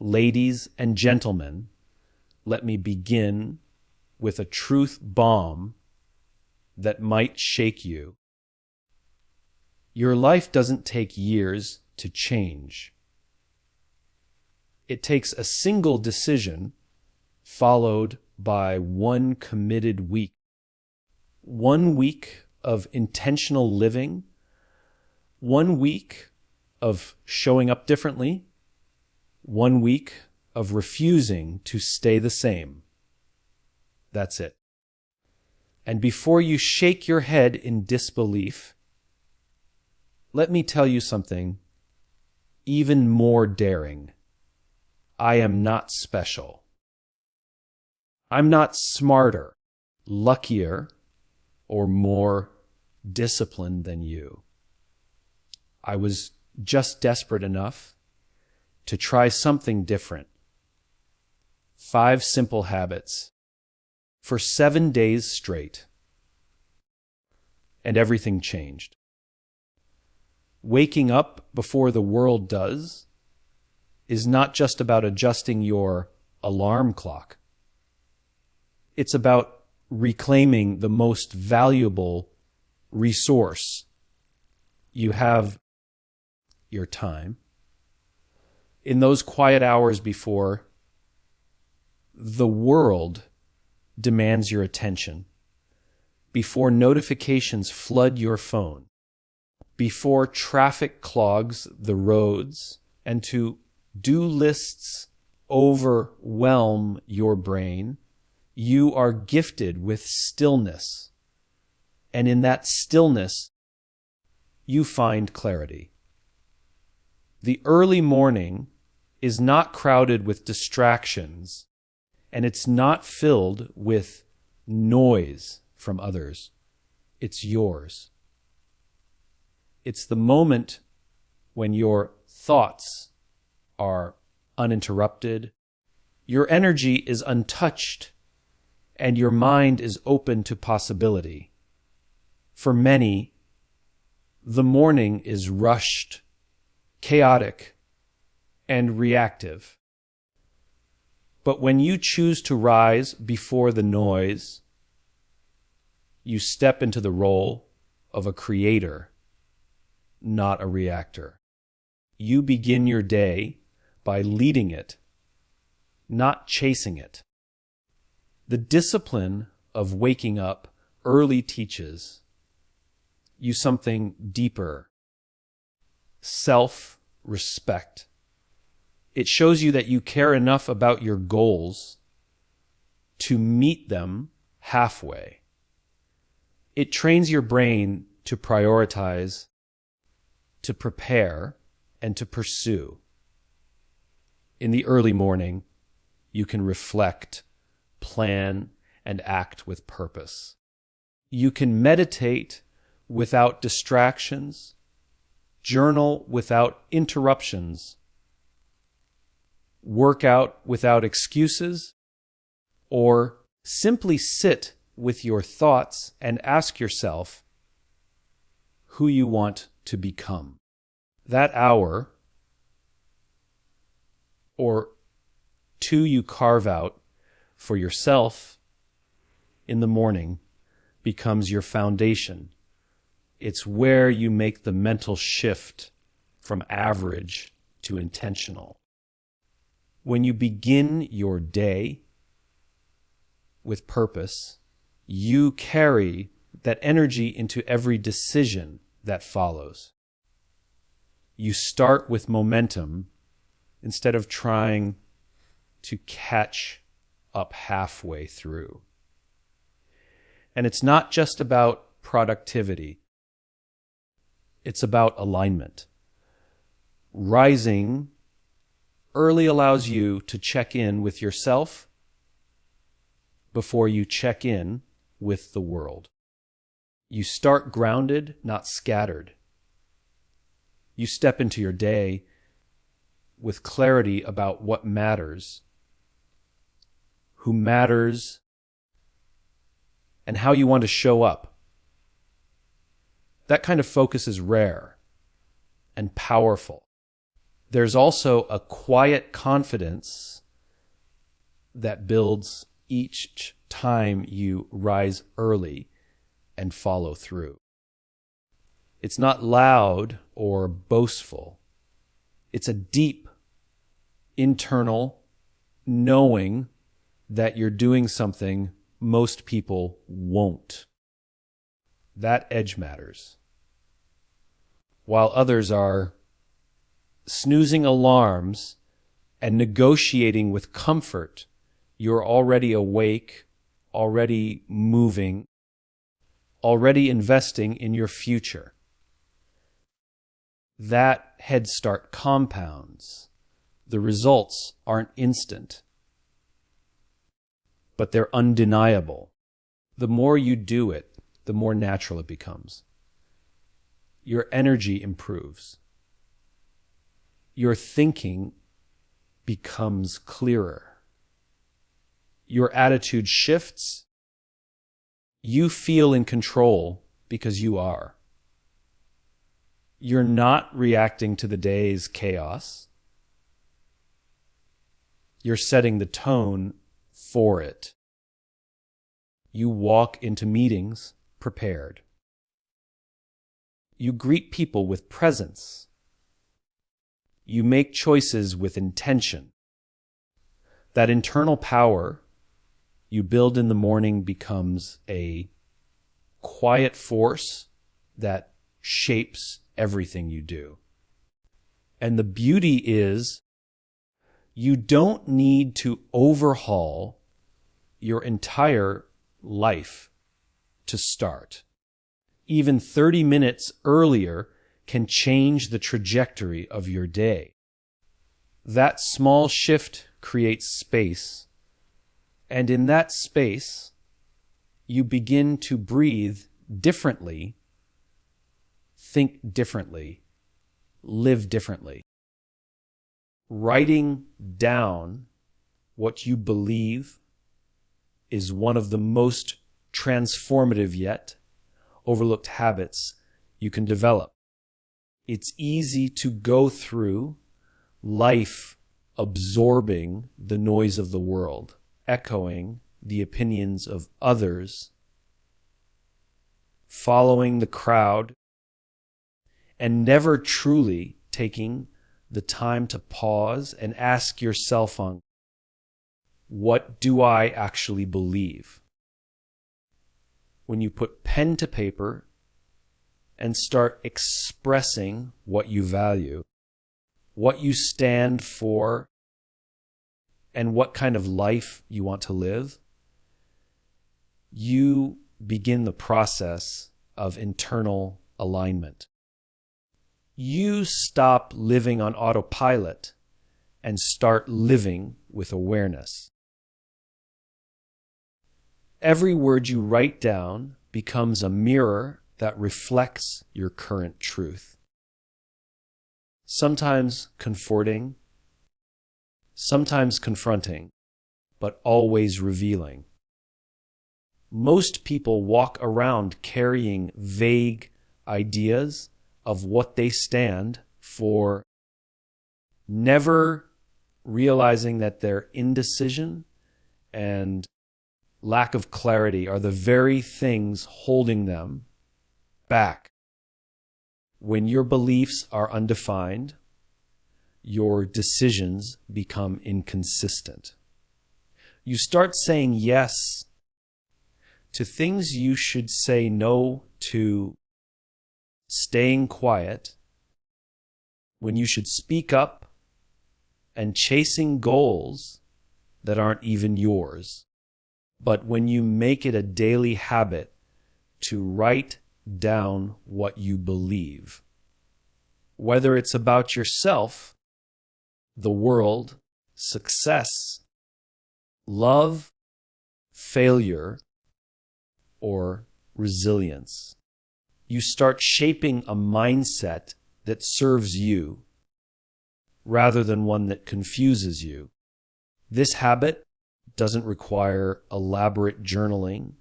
Ladies and gentlemen, let me begin with a truth bomb that might shake you. Your life doesn't take years to change. It takes a single decision followed by one committed week. 1 week of intentional living, 1 week of showing up differently, 1 week of refusing to stay the same. That's it. And before you shake your head in disbelief, let me tell you something even more daring. I am not special. I'm not smarter, luckier, or more disciplined than you. I was just desperate enough to try something different. 5 simple habits for 7 days straight. And everything changed. Waking up before the world does is not just about adjusting your alarm clock. It's about reclaiming the most valuable resource you have, your time. In those quiet hours before the world demands your attention, before notifications flood your phone, before traffic clogs the roads, and to-do lists overwhelm your brain, you are gifted with stillness. And in that stillness, you find clarity. The early morning is not crowded with distractions, and it's not filled with noise from others. It's yours. It's the moment when your thoughts are uninterrupted, your energy is untouched, and your mind is open to possibility. For many, the morning is rushed, chaotic, and reactive. But when you choose to rise before the noise, you step into the role of a creator, not a reactor. You begin your day by leading it, not chasing it. The discipline of waking up early teaches you something deeper: self-respect. It shows you that you care enough about your goals to meet them halfway. It trains your brain to prioritize, to prepare, and to pursue. In the early morning, you can reflect, plan, and act with purpose. You can meditate without distractions, journal without interruptions, work out without excuses, or simply sit with your thoughts and ask yourself who you want to become. That hour or 2 you carve out for yourself in the morning becomes your foundation. It's where you make the mental shift from average to intentional. When you begin your day with purpose, you carry that energy into every decision that follows. You start with momentum instead of trying to catch up halfway through. And it's not just about productivity. It's about alignment. Rising early allows you to check in with yourself before you check in with the world. You start grounded, not scattered. You step into your day with clarity about what matters, who matters, and how you want to show up. That kind of focus is rare and powerful. There's also a quiet confidence that builds each time you rise early and follow through. It's not loud or boastful. It's a deep, internal knowing that you're doing something most people won't. That edge matters. While others are snoozing alarms and negotiating with comfort, you're already awake, already moving, already investing in your future. That head start compounds. The results aren't instant, but they're undeniable. The more you do it, the more natural it becomes. Your energy improves. Your thinking becomes clearer. Your attitude shifts. You feel in control because you are. You're not reacting to the day's chaos. You're setting the tone for it. You walk into meetings prepared. You greet people with presence. You make choices with intention. That internal power you build in the morning becomes a quiet force that shapes everything you do. And the beauty is, you don't need to overhaul your entire life to start. Even 30 minutes earlier can change the trajectory of your day. That small shift creates space, and in that space, you begin to breathe differently, think differently, live differently. Writing down what you believe is one of the most transformative yet overlooked habits you can develop. It's easy to go through life absorbing the noise of the world, echoing the opinions of others, following the crowd, and never truly taking the time to pause and ask yourself on, what do I actually believe? When you put pen to paper and start expressing what you value, what you stand for, and what kind of life you want to live, you begin the process of internal alignment. You stop living on autopilot and start living with awareness. Every word you write down becomes a mirror that reflects your current truth. Sometimes comforting, sometimes confronting, but always revealing. Most people walk around carrying vague ideas of what they stand for, never realizing that their indecision and lack of clarity are the very things holding them back. When your beliefs are undefined, your decisions become inconsistent. You start saying yes to things you should say no to, staying quiet when you should speak up, and chasing goals that aren't even yours. But when you make it a daily habit to write down what you believe, whether it's about yourself, the world, success, love, failure, or resilience, you start shaping a mindset that serves you rather than one that confuses you. This habit doesn't require elaborate journaling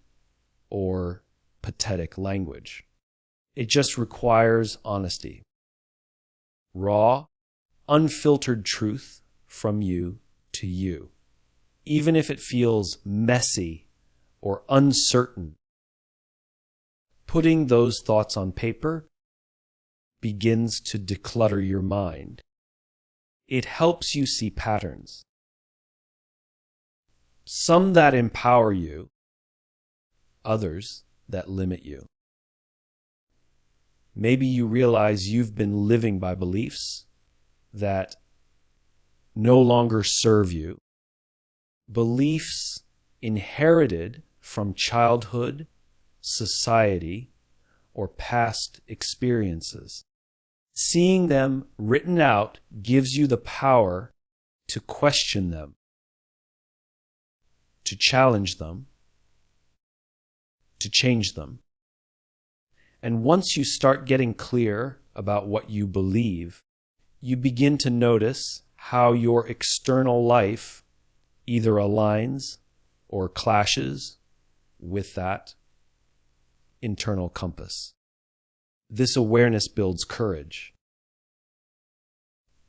or pathetic language. It just requires honesty. Raw, unfiltered truth from you to you. Even if it feels messy or uncertain, putting those thoughts on paper begins to declutter your mind. It helps you see patterns, some that empower you, others that limit you. Maybe you realize you've been living by beliefs that no longer serve you, beliefs inherited from childhood, society, or past experiences. Seeing them written out gives you the power to question them, to challenge them, to change them. And once you start getting clear about what you believe, you begin to notice how your external life either aligns or clashes with that internal compass. This awareness builds courage.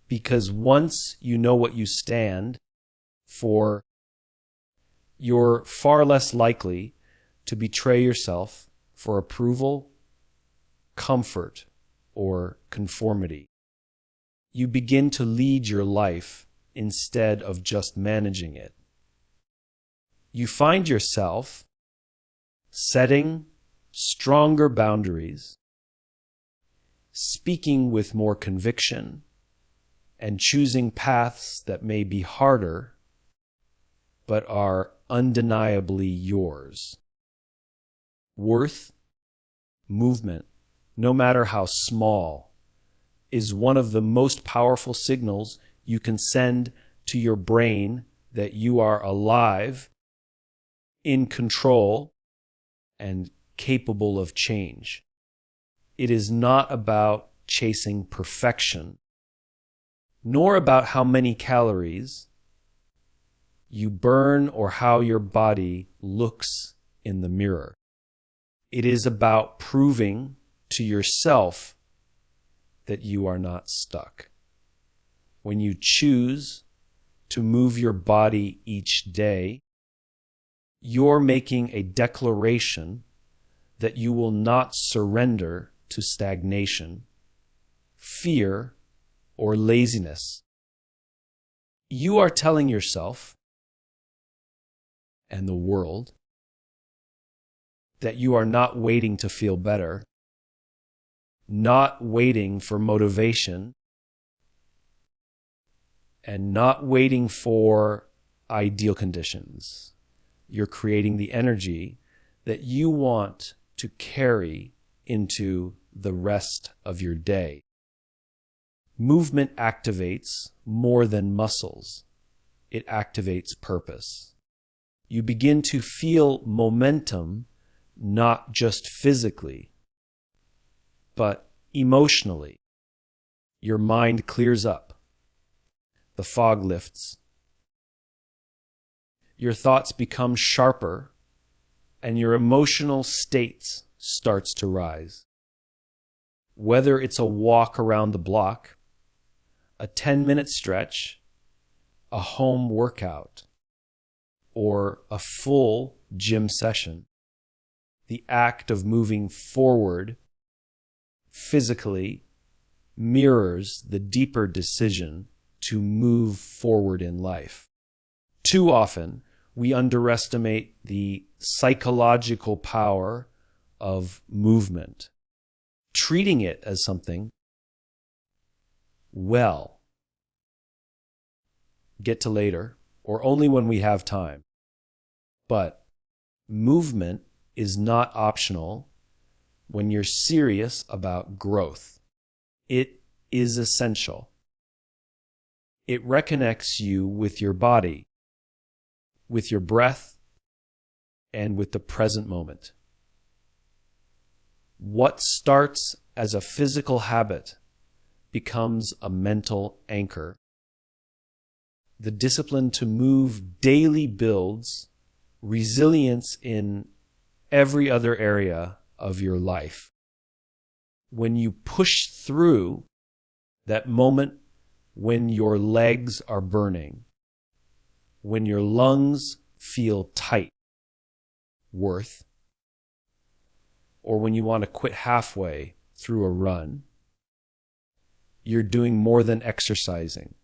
Because once you know what you stand for, you're far less likely to betray yourself for approval, comfort, or conformity. You begin to lead your life instead of just managing it. You find yourself setting stronger boundaries, speaking with more conviction, and choosing paths that may be harder but are undeniably yours. Worth, movement, no matter how small, is one of the most powerful signals you can send to your brain that you are alive, in control, and capable of change. It is not about chasing perfection, nor about how many calories you burn or how your body looks in the mirror. It is about proving to yourself that you are not stuck. When you choose to move your body each day, you're making a declaration that you will not surrender to stagnation, fear, or laziness. You are telling yourself and the world that you are not waiting to feel better, not waiting for motivation, and not waiting for ideal conditions. You're creating the energy that you want to carry into the rest of your day. Movement activates more than muscles. It activates purpose. You begin to feel momentum, not just physically, but emotionally. Your mind clears up. The fog lifts. Your thoughts become sharper, and your emotional states starts to rise. Whether it's a walk around the block, a 10-minute stretch, a home workout, or a full gym session, the act of moving forward physically mirrors the deeper decision to move forward in life. Too often, we underestimate the psychological power of movement, treating it as something, well, get to later, or only when we have time. But movement is not optional when you're serious about growth. It is essential. It reconnects you with your body, with your breath, and with the present moment. What starts as a physical habit becomes a mental anchor. The discipline to move daily builds resilience in every other area of your life. When you push through that moment when your legs are burning, when your lungs feel tight, worth, or when you want to quit halfway through a run, you're doing more than exercising.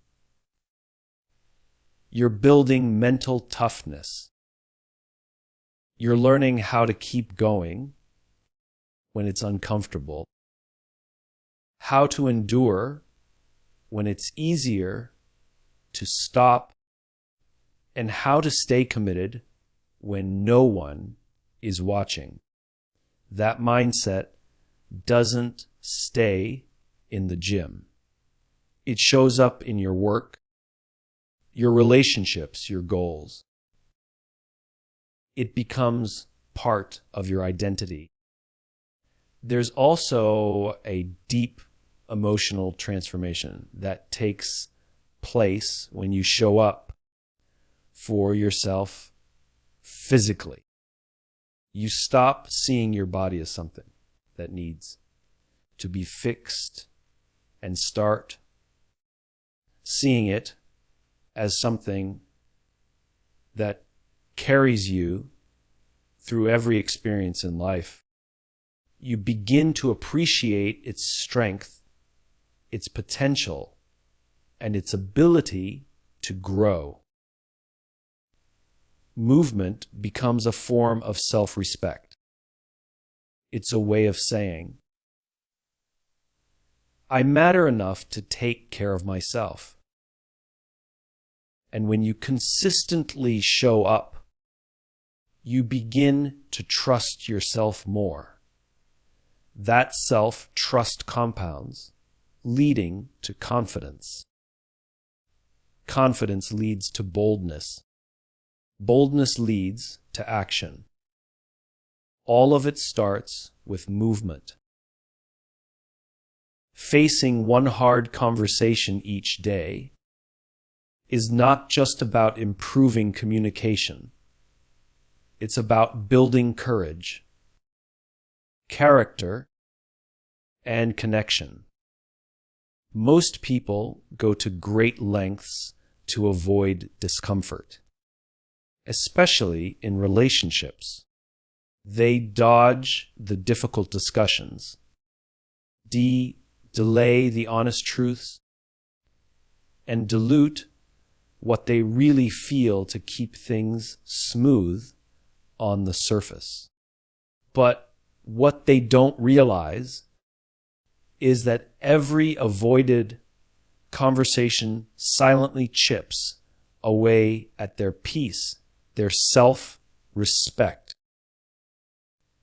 You're building mental toughness. You're learning how to keep going when it's uncomfortable, how to endure when it's easier to stop, and how to stay committed when no one is watching. That mindset doesn't stay in the gym. It shows up in your work, your relationships, your goals. It becomes part of your identity. There's also a deep emotional transformation that takes place when you show up for yourself physically. You stop seeing your body as something that needs to be fixed and start seeing it as something that carries you through every experience in life. You begin to appreciate its strength, its potential, and its ability to grow. Movement becomes a form of self-respect. It's a way of saying, I matter enough to take care of myself. And when you consistently show up, you begin to trust yourself more. That self-trust compounds, leading to confidence. Confidence leads to boldness. Boldness leads to action. All of it starts with movement. Facing one hard conversation each day is not just about improving communication. It's about building courage, character, and connection. Most people go to great lengths to avoid discomfort, especially in relationships. They dodge the difficult discussions, delay the honest truths, and dilute what they really feel to keep things smooth on the surface. But what they don't realize is that every avoided conversation silently chips away at their peace, their self-respect,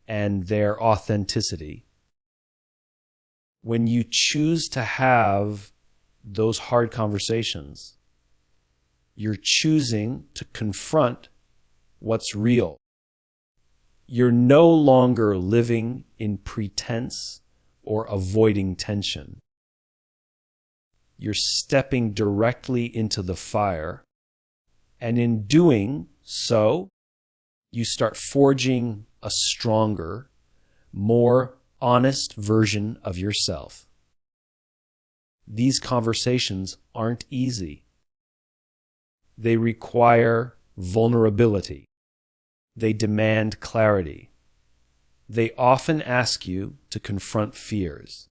and their authenticity. When you choose to have those hard conversations, you're choosing to confront what's real. You're no longer living in pretense or avoiding tension. You're stepping directly into the fire, and in doing so, you start forging a stronger, more honest version of yourself. These conversations aren't easy. They require vulnerability. They demand clarity. They often ask you to confront fears.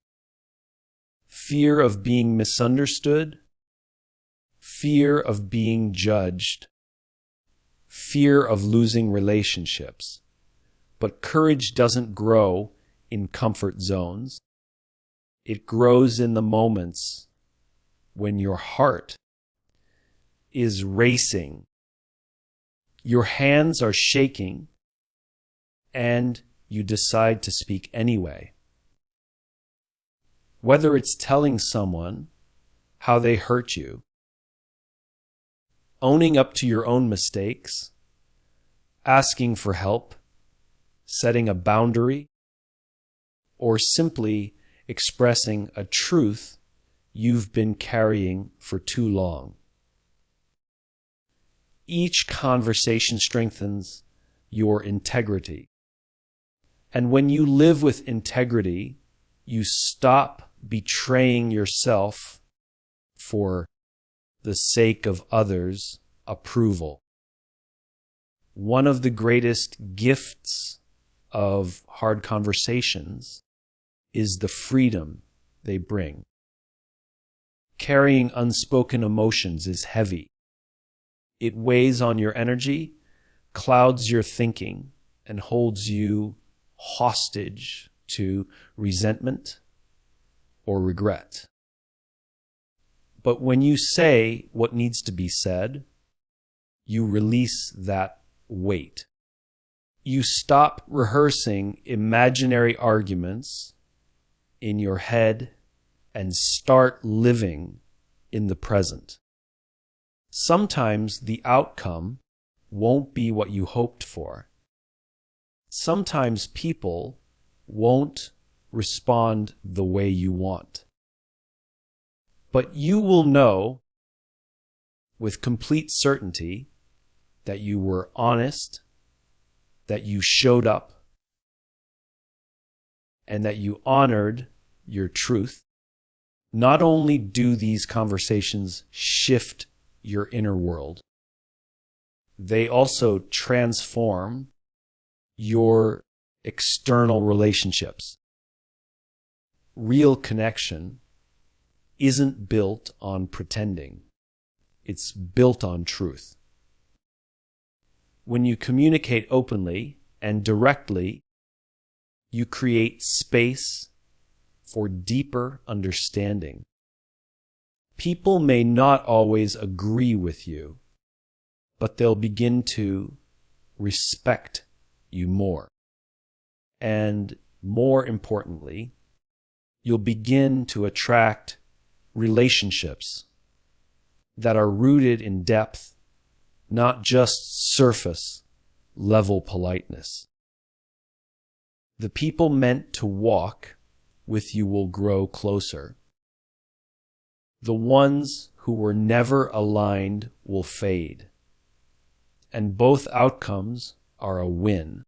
Fear of being misunderstood, fear of being judged, fear of losing relationships. But courage doesn't grow in comfort zones. It grows in the moments when your heart is racing, your hands are shaking, and you decide to speak anyway. Whether it's telling someone how they hurt you, owning up to your own mistakes, asking for help, setting a boundary, or simply expressing a truth you've been carrying for too long. Each conversation strengthens your integrity. And when you live with integrity, you stop betraying yourself for the sake of others' approval. One of the greatest gifts of hard conversations is the freedom they bring. Carrying unspoken emotions is heavy. It weighs on your energy, clouds your thinking, and holds you hostage to resentment or regret. But when you say what needs to be said, you release that weight. You stop rehearsing imaginary arguments in your head and start living in the present. Sometimes the outcome won't be what you hoped for. Sometimes people won't respond the way you want. But you will know with complete certainty that you were honest, that you showed up, and that you honored your truth. Not only do these conversations shift your inner world, they also transform your external relationships. Real connection isn't built on pretending. It's built on truth. When you communicate openly and directly, you create space for deeper understanding. People may not always agree with you, but they'll begin to respect you more. And more importantly, you'll begin to attract relationships that are rooted in depth, not just surface level politeness. The people meant to walk with you will grow closer. The ones who were never aligned will fade. And both outcomes are a win.